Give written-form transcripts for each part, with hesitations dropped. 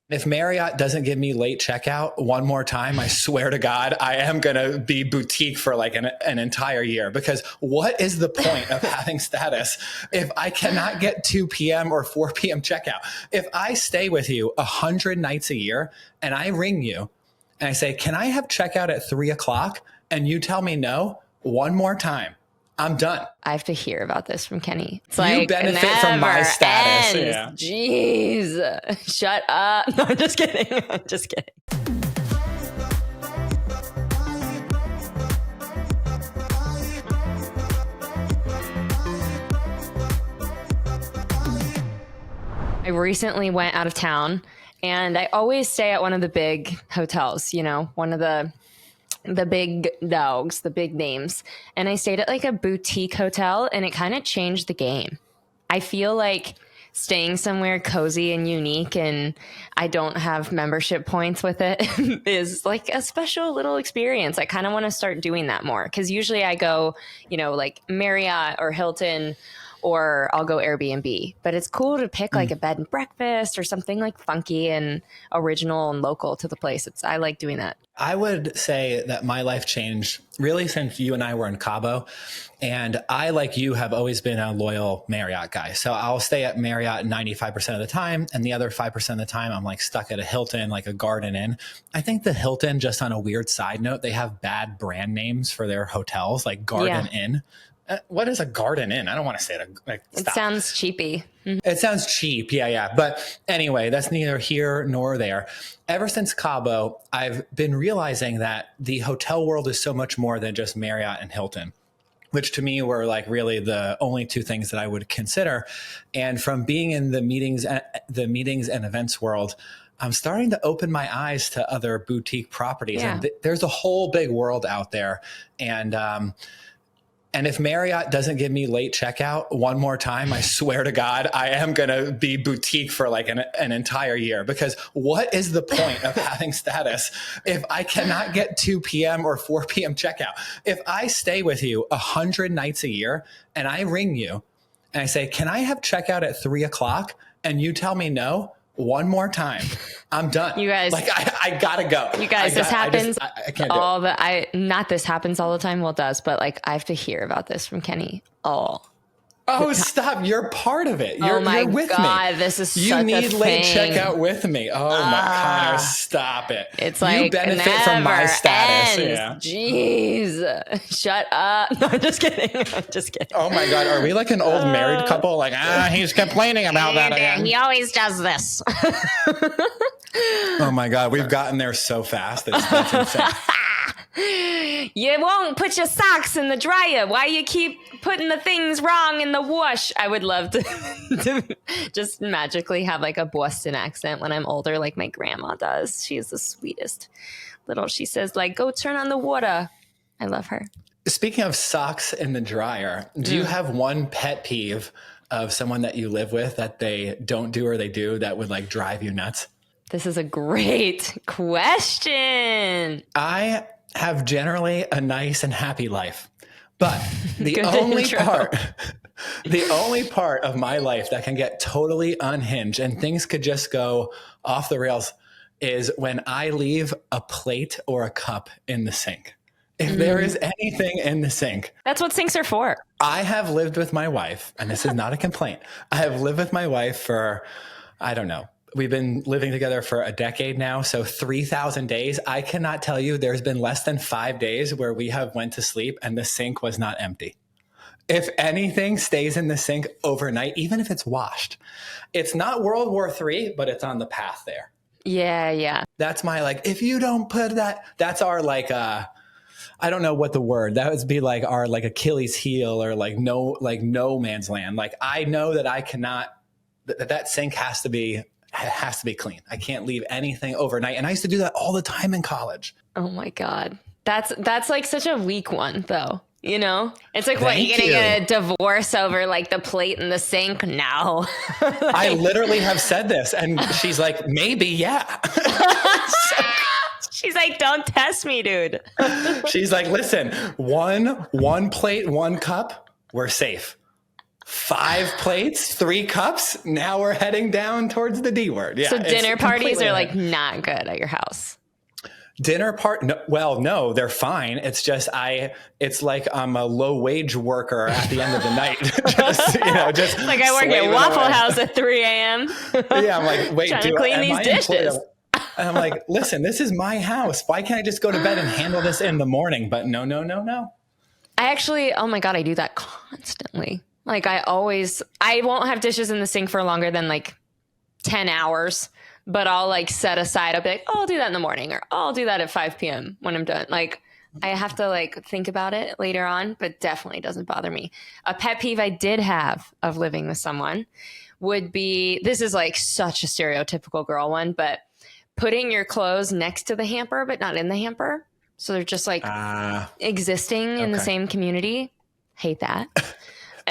If Marriott doesn't give me late checkout one more time, I swear to God, I am going to be boutique for like an entire year. Because what is the point of having status if I cannot get 2 p.m. or 4 p.m. checkout? If I stay with you 100 nights a year and I ring you and I say, can I have checkout at 3 o'clock? And you tell me no one more time, I'm done. I have to hear about this from Kenny. It's you like, benefit from my status. Ends. Yeah. Jeez. Shut up. No, I'm just kidding. I'm just kidding. I recently went out of town and I always stay at one of the big hotels, you know, one of the big dogs, the big names. And I stayed at like a boutique hotel and it kind of changed the game. I feel like staying somewhere cozy and unique and I don't have membership points with it is like a special little experience. I kind of want to start doing that more because usually I go, you know, like Marriott or Hilton, or I'll go Airbnb. But it's cool to pick like a bed and breakfast or something like funky and original and local to the place. I like doing that. I would say that my life changed really since you and I were in Cabo. And I, like you, have always been a loyal Marriott guy. So I'll stay at Marriott 95% of the time. And the other 5% of the time, I'm like stuck at a Hilton, like a Garden Inn. I think the Hilton, just on a weird side note, they have bad brand names for their hotels, like Garden Inn. What is a Garden Inn? I don't want to say it. Like, it sounds cheapy. Mm-hmm. It sounds cheap. Yeah. But anyway, that's neither here nor there. Ever since Cabo, I've been realizing that the hotel world is so much more than just Marriott and Hilton, which to me were like really the only two things that I would consider. And from being in the meetings and events world, I'm starting to open my eyes to other boutique properties. Yeah. And there's a whole big world out there. And if Marriott doesn't give me late checkout one more time, I swear to God, I am going to be boutique for like an entire year. Because what is the point of having status if I cannot get 2 p.m. or 4 p.m. checkout? If I stay with you 100 nights a year and I ring you and I say, can I have checkout at 3 o'clock? And you tell me no one more time, I'm done. You guys, like I gotta go. You guys, this happens I can't all the. Not this happens all the time. Well, it does, but like I have to hear about this from Kenny all. Oh, stop! You're part of it. You're with God, me. This is you such need a late thing. checkout with me. Oh my Connor, stop it! It's like you benefit from my status. Yeah. Jeez, shut up! No, I'm just kidding. I'm just kidding. Oh my God, are we like an old married couple? Like he's complaining about that again. He always does this. Oh my God, we've gotten there so fast. That's insane. You won't put your socks in the dryer. Why you keep putting the things wrong in the wash? I would love to just magically have like a Boston accent when I'm older, like my grandma does. She is the sweetest little. She says like, go turn on the water. I love her. Speaking of socks in the dryer, do you have one pet peeve of someone that you live with that they don't do or they do that would like drive you nuts? This is a great question. I have generally a nice and happy life, but the only part of my life that can get totally unhinged and things could just go off the rails is when I leave a plate or a cup in the sink. If there is anything in the sink. That's what sinks are for. I have lived with my wife, and this is not a complaint. I have lived with my wife for, I don't know, we've been living together for a decade now. So 3,000 days. I cannot tell you there's been less than 5 days where we have went to sleep and the sink was not empty. If anything stays in the sink overnight, even if it's washed, it's not World War III, but it's on the path there. Yeah. That's my, like, if you don't put that, that's our like, I don't know what the word, that would be like our like Achilles heel or like no man's land. Like I know that I cannot, that sink has to be clean. I can't leave anything overnight. And I used to do that all the time in college. Oh my God. That's like such a weak one though. You know, it's like, what, you're going to get a divorce over like the plate in the sink? No. I literally have said this and she's like, maybe. Yeah. She's like, don't test me, dude. She's like, listen, one plate, one cup, we're safe. 5 plates, 3 cups. Now we're heading down towards the D word. Yeah. So dinner parties are like not good at your house. No, they're fine. It's just it's like I'm a low wage worker at the end of the night. just like I work at Waffle House at 3 a.m. Yeah, I'm like, wait, trying to clean these dishes. And I'm like, listen, this is my house. Why can't I just go to bed and handle this in the morning? But no. I actually, oh my God, I do that constantly. Like I won't have dishes in the sink for longer than like 10 hours, but I'll like set aside, I'll be like, oh, I'll do that in the morning, or I'll do that at 5 p.m. when I'm done. Like I have to like think about it later on, but definitely doesn't bother me. A pet peeve I did have of living with someone would be, this is like such a stereotypical girl one, but putting your clothes next to the hamper, but not in the hamper. So they're just like existing in the same community. Hate that.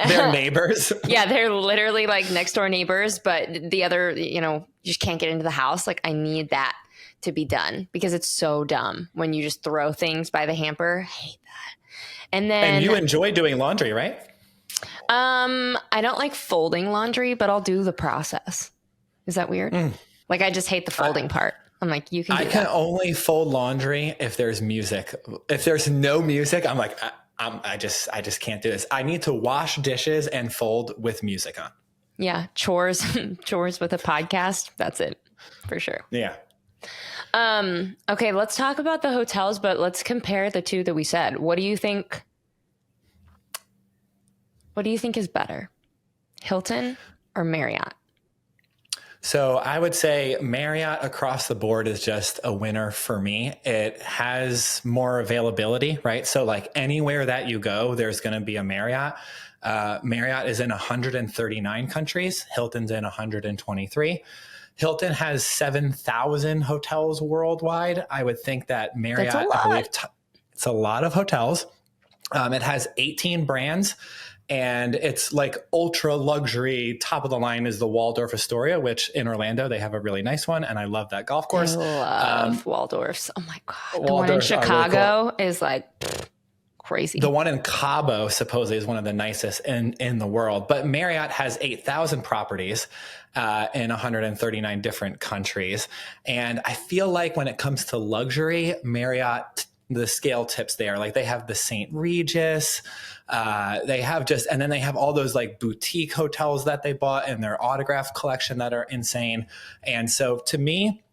They're neighbors. Yeah, they're literally like next door neighbors, but the other, you just can't get into the house. Like I need that to be done because it's so dumb when you just throw things by the hamper. I hate that. And you enjoy doing laundry, right? I don't like folding laundry, but I'll do the process. Is that weird? Like I just hate the folding part. I'm like, you can do that. I can only fold laundry if there's music. If there's no music, I'm like, I just can't do this. I need to wash dishes and fold with music on. Yeah. Chores with a podcast. That's it for sure. Yeah. Okay. Let's talk about the hotels, but let's compare the two that we said. What do you think is better? Hilton or Marriott? So I would say Marriott across the board is just a winner for me. It has more availability, right? So like anywhere that you go, there's going to be a Marriott. Marriott is in 139 countries. Hilton's in 123. Hilton has 7,000 hotels worldwide. I would think that Marriott, I believe it's a lot of hotels. It has 18 brands. And it's like ultra luxury. Top of the line is the Waldorf Astoria, which in Orlando, they have a really nice one. And I love that golf course. I love Waldorfs. Oh my God. The one in Chicago is like crazy. The one in Cabo supposedly is one of the nicest in the world. But Marriott has 8,000 properties in 139 different countries. And I feel like when it comes to luxury, Marriott, the scale tips there. Like they have the St. Regis. They have and then they have all those like boutique hotels that they bought in their autograph collection that are insane. And so to me,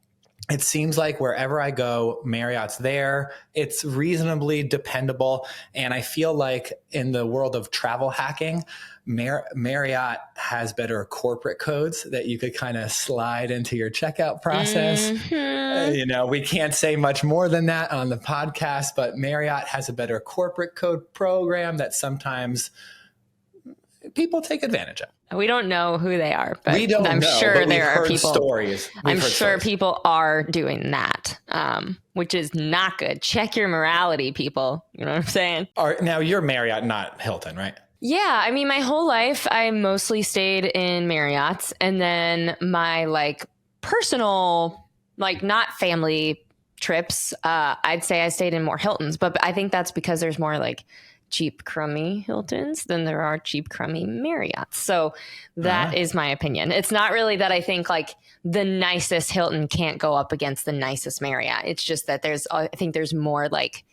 it seems like wherever I go, Marriott's there. It's reasonably dependable. And I feel like in the world of travel hacking, Marriott has better corporate codes that you could kind of slide into your checkout process. Mm-hmm. We can't say much more than that on the podcast, but Marriott has a better corporate code program that sometimes people take advantage of. We don't know who they are, but I'm sure there are people. Stories. I'm sure people are doing that, which is not good. Check your morality, people. You know what I'm saying? Now you're Marriott, not Hilton, right? Yeah. I mean, my whole life, I mostly stayed in Marriott's, and then my like personal, like not family trips, I'd say I stayed in more Hiltons, but I think that's because there's more like cheap, crummy Hiltons than there are cheap, crummy Marriotts. So that is my opinion. It's not really that I think like the nicest Hilton can't go up against the nicest Marriott. It's just that I think there's more like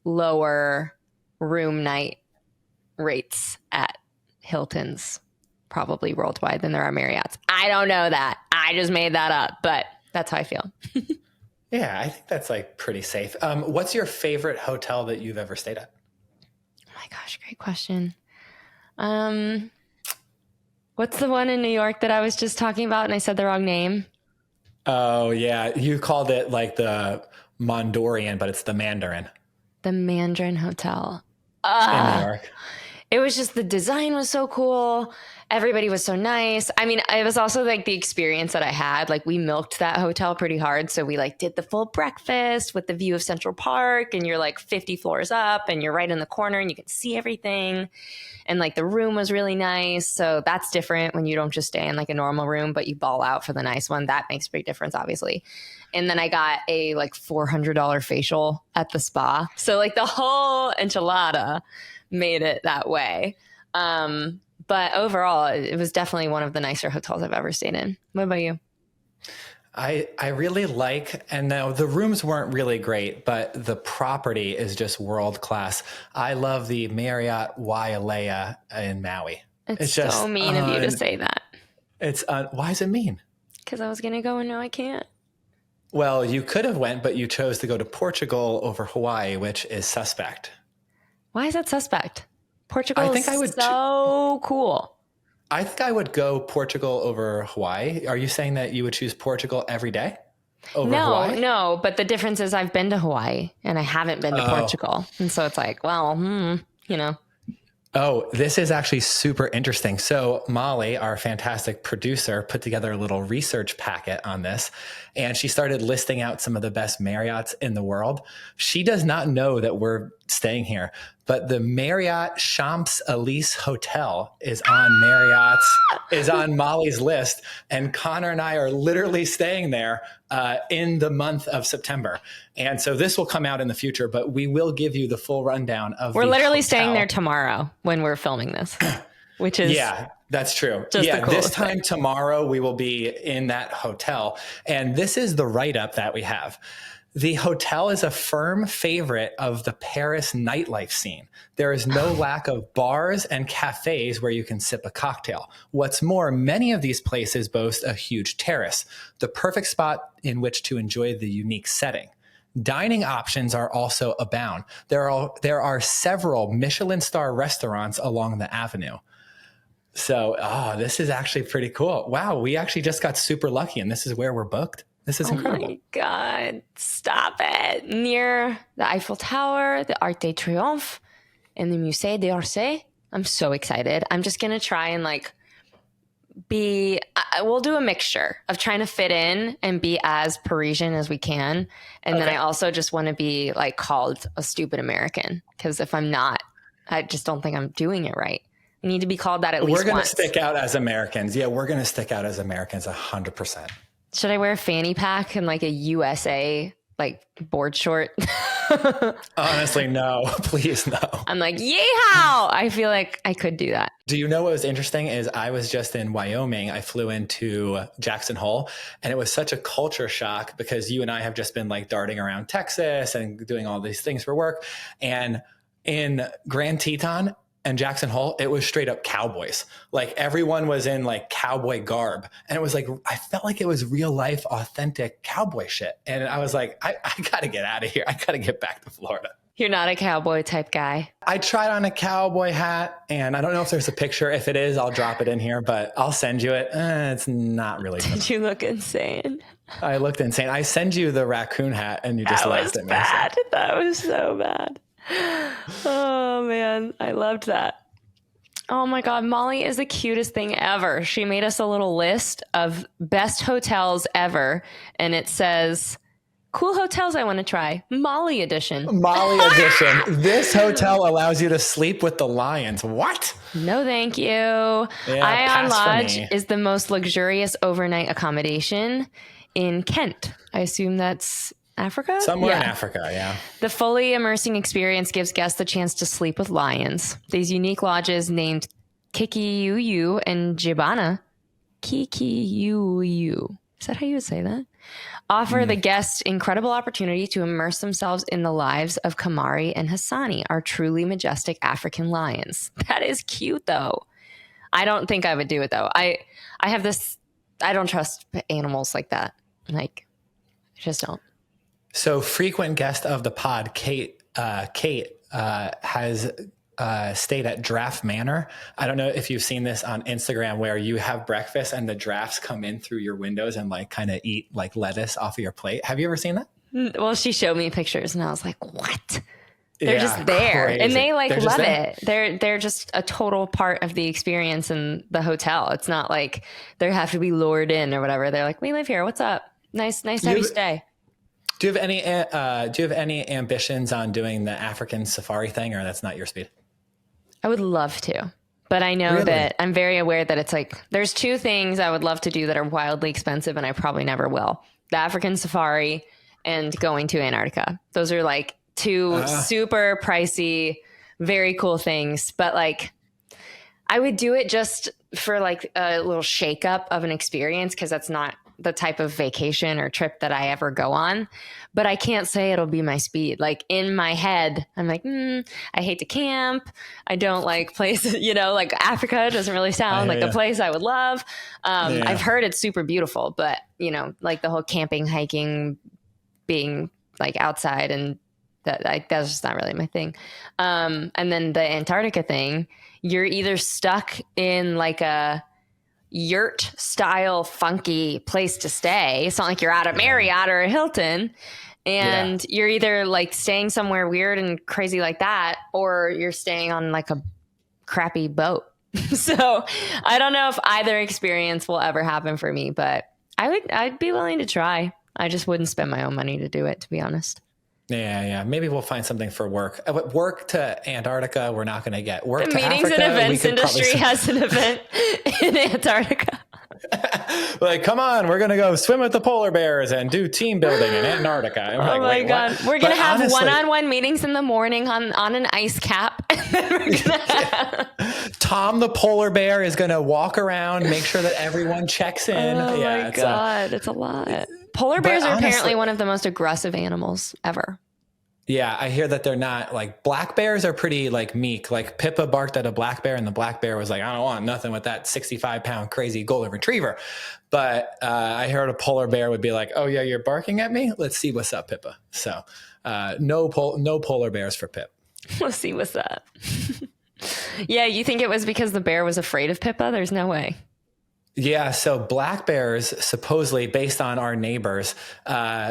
lower room night rates at Hiltons probably worldwide than there are Marriotts. I don't know that. I just made that up, but that's how I feel. Yeah, I think that's like pretty safe. What's your favorite hotel that you've ever stayed at? Oh my gosh, great question. What's the one in New York that I was just talking about and I said the wrong name? Oh, yeah. You called it like the Mondorian, but it's the Mandarin. The Mandarin Hotel. In New York. It was just, the design was so cool. Everybody was so nice. I mean, it was also like the experience that I had. Like we milked that hotel pretty hard. So we like did the full breakfast with the view of Central Park, and you're like 50 floors up and you're right in the corner and you can see everything. And like the room was really nice. So that's different when you don't just stay in like a normal room, but you ball out for the nice one. That makes a big difference, obviously. And then I got a like $400 facial at the spa. So like the whole enchilada made it that way. But overall, it was definitely one of the nicer hotels I've ever stayed in. What about you? I really like, and now the rooms weren't really great, but the property is just world class. I love the Marriott Wailea in Maui. It's It's so just, mean of you to say that. why is it mean? Because I was going to go and now I can't. Well, you could have went, but you chose to go to Portugal over Hawaii, which is suspect. Why is that suspect? Portugal I think is I would so cool. I think I would go Portugal over Hawaii. Are you saying that you would choose Portugal every day over Hawaii? No, but the difference is I've been to Hawaii and I haven't been to Portugal. And so it's like, well, you know. Oh, this is actually super interesting. So Molly, our fantastic producer, put together a little research packet on this, and she started listing out some of the best Marriotts in the world. She does not know that we're staying here, but the Marriott Champs Élysées Hotel is on Molly's list, and Connor and I are literally staying there in the month of September. And so this will come out in the future, but we will give you the full rundown of. We're literally staying there tomorrow when we're filming this, which is that's true. This time tomorrow we will be in that hotel, and this is the write-up that we have. The hotel is a firm favorite of the Paris nightlife scene. There is no lack of bars and cafes where you can sip a cocktail. What's more, many of these places boast a huge terrace, the perfect spot in which to enjoy the unique setting. Dining options are also abound. There are several Michelin star restaurants along the avenue. So, this is actually pretty cool. Wow, we actually just got super lucky, and this is where we're booked. This is incredible. Oh my God, stop it. Near the Eiffel Tower, the Arc de Triomphe, and the Musée d'Orsay. I'm so excited. I'm just going to try and we'll do a mixture of trying to fit in and be as Parisian as we can. And then I also just want to be called a stupid American, because if I'm not, I just don't think I'm doing it right. I need to be called that at least once. We're going to stick out as Americans. Yeah, we're going to stick out as Americans 100%. Should I wear a fanny pack and a USA board short? Honestly, no. Please, no. I'm yeehaw! I feel like I could do that. Do you know what was interesting is I was just in Wyoming. I flew into Jackson Hole, and it was such a culture shock because you and I have just been darting around Texas and doing all these things for work. And in Grand Teton and Jackson Hole, it was straight up cowboys. Everyone was in cowboy garb. And it was I felt like it was real life, authentic cowboy shit. And I was I got to get out of here. I got to get back to Florida. You're not a cowboy type guy. I tried on a cowboy hat, and I don't know if there's a picture. If it is, I'll drop it in here, but I'll send you it. It's not really. Did you look insane? I looked insane. I send you the raccoon hat, and you just laughed at me. Bad. That was so bad. Oh man, I loved that. Oh my God, Molly is the cutest thing ever. She made us a little list of best hotels ever, and it says cool hotels I want to try. Molly edition. Molly edition. This hotel allows you to sleep with the lions. What? No, thank you. Ion Lodge is the most luxurious overnight accommodation in Kent. I assume that's Africa? Somewhere in Africa, yeah. The fully immersing experience gives guests the chance to sleep with lions. These unique lodges named Kikiuyu and Jibana, Kikiuyu, is that how you would say that? Offer the guests incredible opportunity to immerse themselves in the lives of Kamari and Hassani, our truly majestic African lions. That is cute, though. I don't think I would do it, though. I have this, I don't trust animals like that. I just don't. So frequent guest of the pod, Kate has stayed at Draft Manor. I don't know if you've seen this on Instagram where you have breakfast and the drafts come in through your windows and kind of eat lettuce off of your plate. Have you ever seen that? Well, she showed me pictures and I was like, what? They're just there. Crazy. And they love it. They're just a total part of the experience in the hotel. It's not like they have to be lured in or whatever. They're like, we live here. What's up? Nice to have you stay. Do you have any ambitions on doing the African safari thing, or that's not your speed? I would love to, but I know that I'm very aware that it's there's two things I would love to do that are wildly expensive and I probably never will. The African safari and going to Antarctica. Those are two super pricey, very cool things. But I would do it just for like a little shakeup of an experience, because that's not the type of vacation or trip that I ever go on. But I can't say it'll be my speed. Like in my head, I'm like, I hate to camp. I don't like places, like Africa doesn't really sound like a place I would love. I've heard it's super beautiful, but like the whole camping, hiking, being like outside, and that's just not really my thing. And then the Antarctica thing, you're either stuck in like a yurt style funky place to stay. It's not like you're at a Marriott or a Hilton, and you're either like staying somewhere weird and crazy like that, or you're staying on like a crappy boat. So I don't know if either experience will ever happen for me, but I'd be willing to try. I just wouldn't spend my own money to do it, to be honest. Yeah. Maybe we'll find something for work. Work to Antarctica, we're not going to get. Work the to meetings Africa, and events industry has an event in Antarctica. Like, come on, we're going to go swim with the polar bears and do team building in Antarctica. And we're my God. We're going to have honestly, one-on-one meetings in the morning on an ice cap. And then we're gonna Tom the polar bear is going to walk around, make sure that everyone checks in. Oh my God, it's a lot. Polar bears are apparently one of the most aggressive animals ever. Yeah, I hear that they're not like black bears are pretty like meek. Like Pippa barked at a black bear and the black bear was like, I don't want nothing with that 65-pound crazy golden retriever. But I heard a polar bear would be like, oh yeah, you're barking at me? Let's see what's up, Pippa. So no polar bears for Pip. Let's see what's up. Yeah, you think it was because the bear was afraid of Pippa? There's no way. Yeah, so black bears, supposedly based on our neighbors,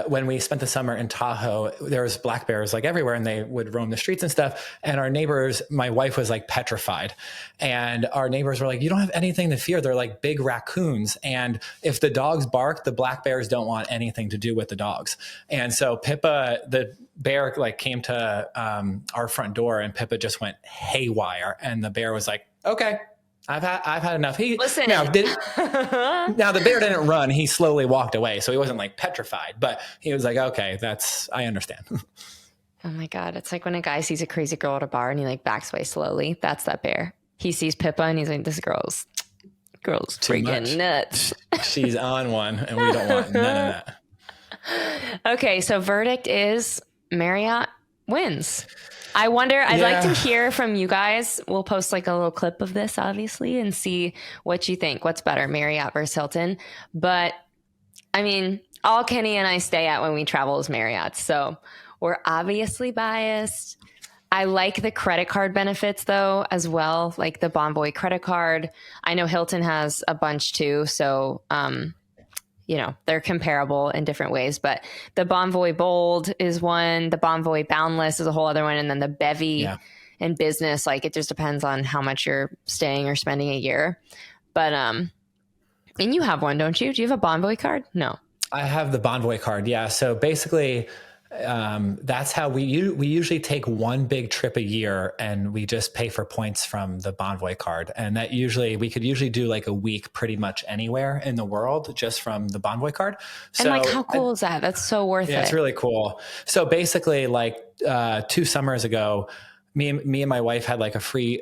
when we spent the summer in Tahoe, there was black bears like everywhere and they would roam the streets and stuff. And our neighbors, my wife was like petrified. And our neighbors were like, you don't have anything to fear. They're like big raccoons. And if the dogs bark, the black bears don't want anything to do with the dogs. And so Pippa, the bear like came to our front door and Pippa just went haywire. And the bear was like, okay. I've had enough. Listen. Now the bear didn't run. He slowly walked away. So he wasn't like petrified, but he was like, okay, I understand. Oh my God. It's like when a guy sees a crazy girl at a bar and he like backs away slowly. That's that bear. He sees Pippa and he's like, this girl's freaking nuts. She's on one and we don't want none of that. Okay. So verdict is Marriott wins. I wonder, I'd like to hear from you guys. We'll post like a little clip of this, obviously, and see what you think. What's better, Marriott versus Hilton? But I mean, all Kenny and I stay at when we travel is Marriott. So we're obviously biased. I like the credit card benefits, though, as well, like the Bonvoy credit card. I know Hilton has a bunch, too. So, they're comparable in different ways, but the Bonvoy Bold is one, the Bonvoy Boundless is a whole other one. And then the Bevy and Business, like it just depends on how much you're staying or spending a year. But, and you have one, don't you? Do you have a Bonvoy card? No. I have the Bonvoy card. Yeah. So basically, that's how we usually take one big trip a year and we just pay for points from the Bonvoy card. And that we could usually do like a week pretty much anywhere in the world just from the Bonvoy card. So, and like, how cool is that? That's so worth it. It's really cool. So basically like 2 summers ago, me and my wife had like a free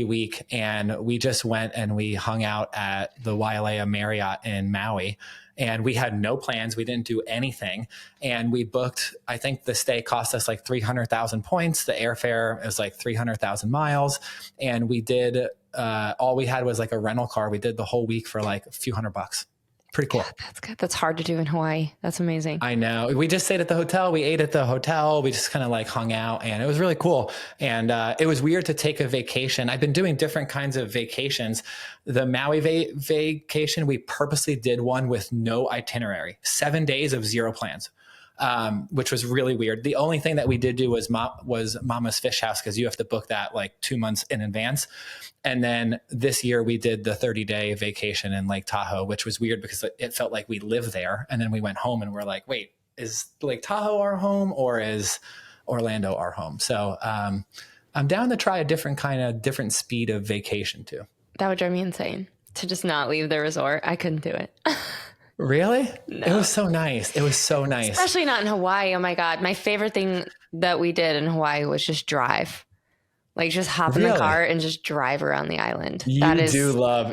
week and we just went and we hung out at the Wailea Marriott in Maui. And we had no plans. We didn't do anything. And we booked, I think the stay cost us like 300,000 points. The airfare is like 300,000 miles. And we did, all we had was like a rental car. We did the whole week for like a few $100. Pretty cool. Yeah, that's good. That's hard to do in Hawaii. That's amazing. I know. We just stayed at the hotel. We ate at the hotel. We just kind of like hung out and it was really cool. And it was weird to take a vacation. I've been doing different kinds of vacations. The Maui vacation, we purposely did one with no itinerary, 7 days of zero plans. Which was really weird. The only thing that we did do was Mama's Fish House because you have to book that like 2 months in advance. And then this year we did the 30-day vacation in Lake Tahoe, which was weird because it felt like we lived there. And then we went home and we're like, wait, is Lake Tahoe our home or is Orlando our home? So I'm down to try a different speed of vacation too. That would drive me insane to just not leave the resort. I couldn't do it. Really? No. It was so nice. It was so nice. Especially not in Hawaii. Oh my God. My favorite thing that we did in Hawaii was just drive. Like just hop in the car and just drive around the island. You do love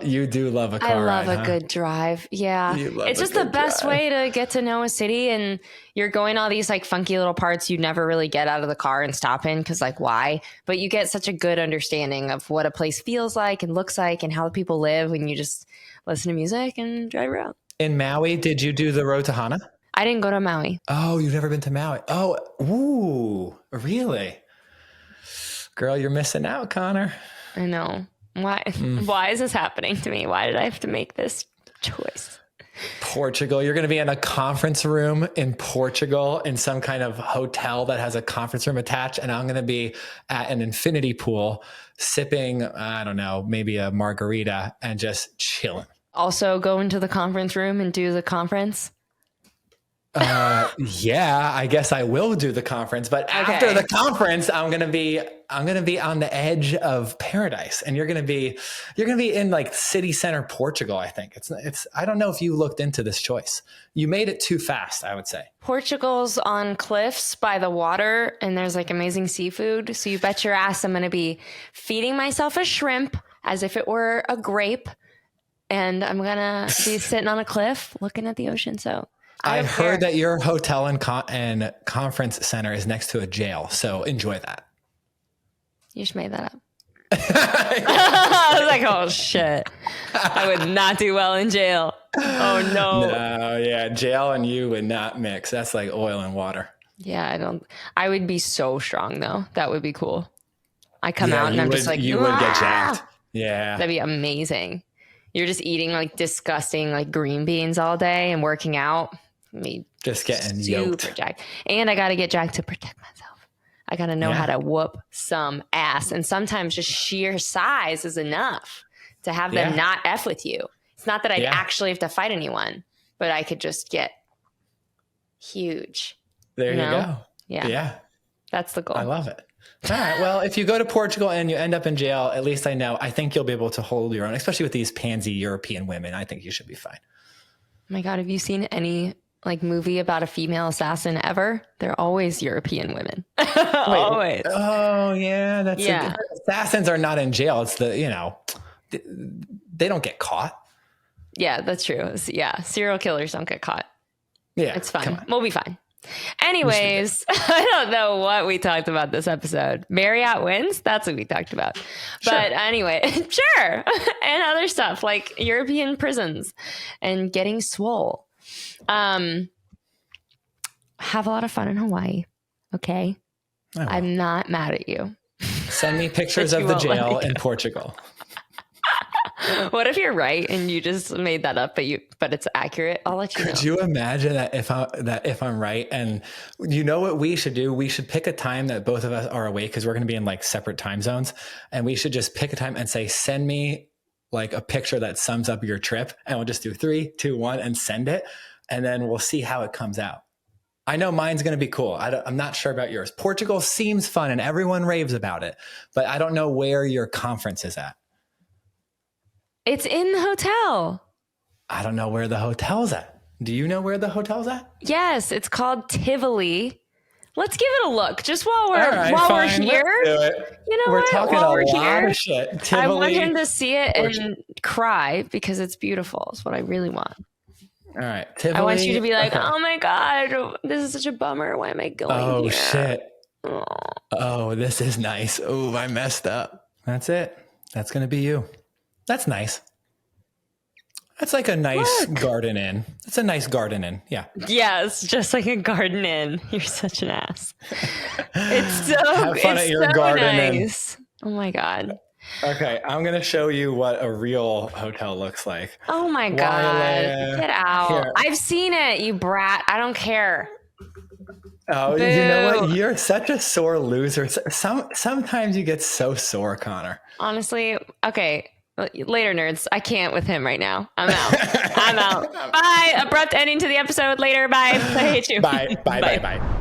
a car I love ride, a good drive. Yeah. It's just the best way to get to know a city, and you're going all these like funky little parts you never really get out of the car and stop in because like why? But you get such a good understanding of what a place feels like and looks like and how the people live when you just listen to music and drive around. In Maui, did you do the road to Hana? I didn't go to Maui. Oh, you've never been to Maui? Oh, ooh, really? Girl, you're missing out, Connor. I know. Why? Why is this happening to me? Why did I have to make this choice? Portugal. You're going to be in a conference room in Portugal in some kind of hotel that has a conference room attached. And I'm going to be at an infinity pool sipping, I don't know, maybe a margarita and just chilling. Also go into the conference room and do the conference. Yeah, I guess I will do the conference, but after the conference, I'm going to be on the edge of paradise, and you're going to be in like city center Portugal. I think it's, I don't know if you looked into this choice. You made it too fast, I would say. Portugal's on cliffs by the water, and there's like amazing seafood. So you bet your ass I'm going to be feeding myself a shrimp as if it were a grape. And I'm going to be sitting on a cliff looking at the ocean. So I heard that your hotel and conference center is next to a jail. So enjoy that. You just made that up. I was like, oh, shit. I would not do well in jail. Oh, no. No, yeah. Jail and you would not mix. That's like oil and water. Yeah, I would be so strong, though. That would be cool. I come out and I'm just like, you would get jacked. Yeah. That'd be amazing. You're just eating like disgusting like green beans all day and working out. Me just getting super yoked. jacked. And I got to get jacked to protect myself. I got to know how to whoop some ass. And sometimes just sheer size is enough to have them not F with you. It's not that I'd actually have to fight anyone, but I could just get huge. There you go. Yeah. Yeah. That's the goal. I love it. All right. Well, if you go to Portugal and you end up in jail, at least I think you'll be able to hold your own, especially with these pansy European women. I think you should be fine. Oh my God. Have you seen any like movie about a female assassin ever? They're always European women. Always. Oh yeah. Assassins are not in jail. It's they don't get caught. Yeah, that's true. Yeah. Serial killers don't get caught. Yeah. It's fine. We'll be fine. Anyways, I don't know what we talked about this episode. Marriott wins? That's what we talked about. Sure. But anyway, sure. And other stuff like European prisons and getting swole. Have a lot of fun in Hawaii. Okay. I'm not mad at you. Send me pictures of the jail in Portugal. What if you're right and you just made that up, but it's accurate? I'll let you know. Could you imagine that if I'm right? And you know what we should do? We should pick a time that both of us are awake because we're going to be in like separate time zones, and we should just pick a time and say, "Send me like a picture that sums up your trip," and we'll just do 3, 2, 1 and send it, and then we'll see how it comes out. I know mine's going to be cool. I'm not sure about yours. Portugal seems fun and everyone raves about it, but I don't know where your conference is at. It's in the hotel. I don't know where the hotel's at. Do you know where the hotel's at? Yes, it's called Tivoli. Let's give it a look. Just while we're here. You know we're what? Talking while a we're lot here, of shit. Tivoli, I want him to see it and cry because it's beautiful. It's what I really want. All right. Tivoli, I want you to be like, oh my God, this is such a bummer. Why am I going here? Shit. Oh, this is nice. Oh, I messed up. That's it. That's going to be you. That's nice. That's like a nice garden inn. It's a nice garden inn. Yeah. Yes, just like a garden inn. You're such an ass. It's so Have fun at your garden nice. Oh my God. Okay, I'm going to show you what a real hotel looks like. Oh my God. Get out. Here. I've seen it, you brat. I don't care. Oh, Boo. You know what? You're such a sore loser. Sometimes you get so sore, Connor. Honestly, okay. Later, nerds. I can't with him right now. I'm out. I'm out. Bye. Abrupt ending to the episode. Later. Bye. I hate you. Bye. Bye. Bye. Bye.